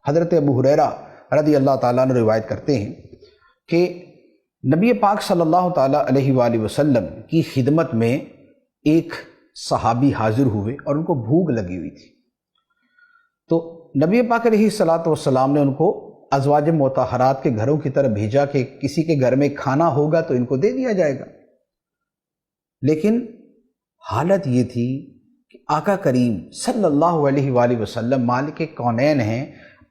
حضرت ابو ہریرہ رضی اللہ تعالیٰ عنہ روایت کرتے ہیں کہ نبی پاک صلی اللہ تعالیٰ علیہ وآلہ وسلم کی خدمت میں ایک صحابی حاضر ہوئے اور ان کو بھوک لگی ہوئی تھی. تو نبی پاک علیہ الصلوۃ والسلام نے ان کو ازواج مطہرات کے گھروں کی طرف بھیجا کہ کسی کے گھر میں کھانا ہوگا تو ان کو دے دیا جائے گا. لیکن حالت یہ تھی کہ آقا کریم صلی اللہ علیہ وآلہ وسلم مالک کونین ہیں،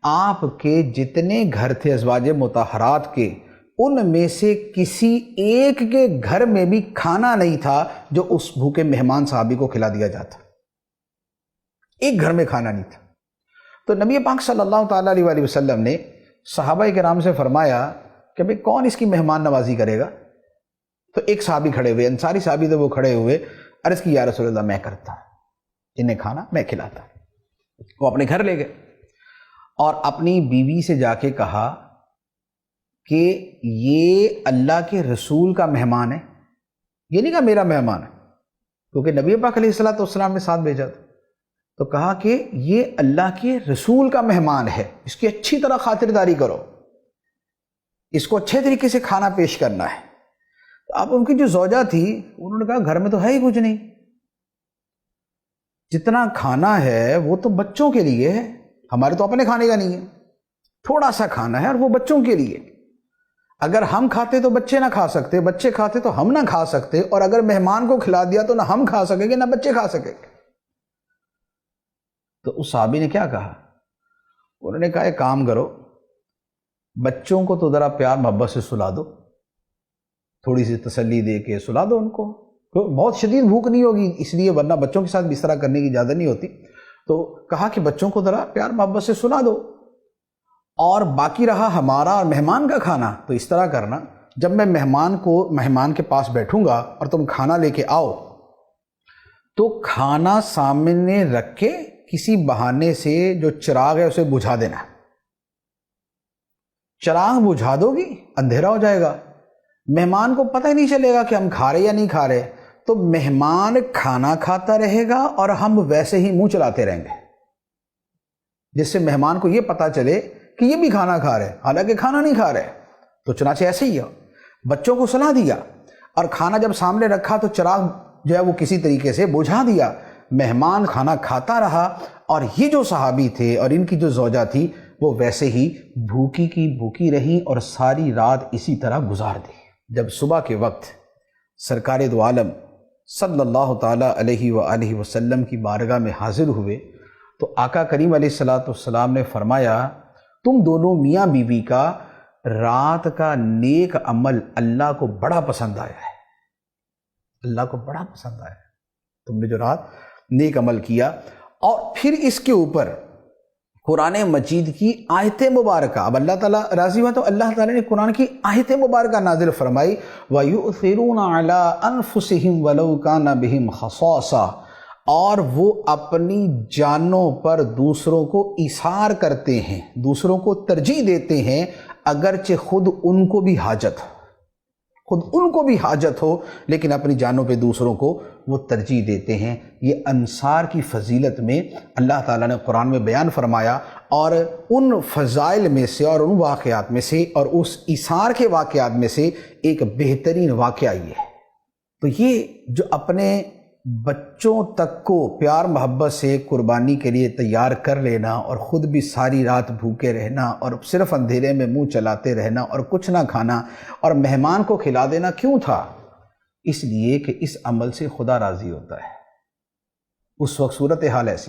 آپ کے جتنے گھر تھے ازواج مطہرات کے، ان میں سے کسی ایک کے گھر میں بھی کھانا نہیں تھا جو اس بھوکے مہمان صحابی کو کھلا دیا جاتا. ایک گھر میں کھانا نہیں تھا. تو نبی پاک صلی اللہ تعالیٰ علیہ وآلہ وسلم نے صحابہ کرام سے فرمایا کہ بھئی کون اس کی مہمان نوازی کرے گا؟ تو ایک صحابی کھڑے ہوئے، انصاری صحابی تھے، وہ کھڑے ہوئے، عرض کی یا رسول اللہ میں کرتا، جنہیں کھانا میں کھلاتا. وہ اپنے گھر لے گئے اور اپنی بیوی سے جا کے کہا کہ یہ اللہ کے رسول کا مہمان ہے، یہ نہیں کہا میرا مہمان ہے، کیونکہ نبی پاک علیہ الصلوۃ والسلام نے ساتھ بھیجا تھا. تو کہا کہ یہ اللہ کے رسول کا مہمان ہے، اس کی اچھی طرح خاطرداری کرو، اس کو اچھے طریقے سے کھانا پیش کرنا ہے. اب ان کی جو زوجہ تھی انہوں نے کہا گھر میں تو ہے ہی کچھ نہیں، جتنا کھانا ہے وہ تو بچوں کے لیے ہے، ہمارے تو اپنے کھانے کا نہیں ہے، تھوڑا سا کھانا ہے اور وہ بچوں کے لیے. اگر ہم کھاتے تو بچے نہ کھا سکتے، بچے کھاتے تو ہم نہ کھا سکتے، اور اگر مہمان کو کھلا دیا تو نہ ہم کھا سکیں گے نہ بچے کھا سکیں گے. تو اس صحابی نے کیا کہا؟ انہوں نے کہا ایک کام کرو، بچوں کو تو ذرا پیار محبت سے سلا دو، تھوڑی سی تسلی دے کے سلا دو ان کو، بہت شدید بھوک نہیں ہوگی اس لیے، ورنہ بچوں کے ساتھ بھی اس طرح کرنے کی اجازت نہیں ہوتی. تو کہا کہ بچوں کو ذرا پیار محبت سے سلا دو، اور باقی رہا ہمارا اور مہمان کا کھانا تو اس طرح کرنا، جب میں مہمان کے پاس بیٹھوں گا اور تم کھانا لے کے آؤ تو کھانا سامنے رکھ کے کسی بہانے سے جو چراغ ہے اسے بجھا دینا. چراغ بجھا دو گی اندھیرا ہو جائے گا، مہمان کو پتہ ہی نہیں چلے گا کہ ہم کھا رہے یا نہیں کھا رہے، تو مہمان کھانا کھاتا رہے گا اور ہم ویسے ہی منہ چلاتے رہیں گے، جس سے مہمان کو یہ پتہ چلے کہ یہ بھی کھانا کھا رہے حالانکہ کھانا نہیں کھا رہے. تو چنانچہ ایسے ہی ہے، بچوں کو سلا دیا اور کھانا جب سامنے رکھا تو چراغ جو ہے وہ کسی طریقے سے بجھا دیا، مہمان کھانا کھاتا رہا، اور یہ جو صحابی تھے اور ان کی جو زوجہ تھی وہ ویسے ہی بھوکی کی بھوکی رہیں اور ساری رات اسی طرح گزار دی. جب صبح کے وقت سرکار دو عالم صلی اللہ تعالیٰ علیہ وآلہ وسلم کی بارگاہ میں حاضر ہوئے تو آقا کریم علیہ الصلوۃ والسلام نے فرمایا تم دونوں میاں بیوی کا رات کا نیک عمل اللہ کو بڑا پسند آیا ہے، اللہ کو بڑا پسند آیا ہے تم نے جو رات نیک عمل کیا. اور پھر اس کے اوپر قرآن مجید کی آیت مبارکہ، اب اللہ تعالیٰ راضی ہوا تو اللہ تعالیٰ نے قرآن کی آیت مبارکہ نازل فرمائی، وَيُؤْثِرُونَ عَلَىٰ أَنفُسِهِمْ وَلَوْ كَانَ بِهِمْ خَصَاصَةٌ، اور وہ اپنی جانوں پر دوسروں کو ایثار کرتے ہیں، دوسروں کو ترجیح دیتے ہیں، اگرچہ خود ان کو بھی حاجت ہو، لیکن اپنی جانوں پہ دوسروں کو وہ ترجیح دیتے ہیں. یہ انصار کی فضیلت میں اللہ تعالیٰ نے قرآن میں بیان فرمایا، اور ان فضائل میں سے اور ان واقعات میں سے اور اس ایثار کے واقعات میں سے ایک بہترین واقعہ یہ ہے. تو یہ جو اپنے بچوں تک کو پیار محبت سے قربانی کے لیے تیار کر لینا اور خود بھی ساری رات بھوکے رہنا اور صرف اندھیرے میں منہ چلاتے رہنا اور کچھ نہ کھانا اور مہمان کو کھلا دینا کیوں تھا؟ اس لیے کہ اس عمل سے خدا راضی ہوتا ہے. اس وقت صورتحال ایسی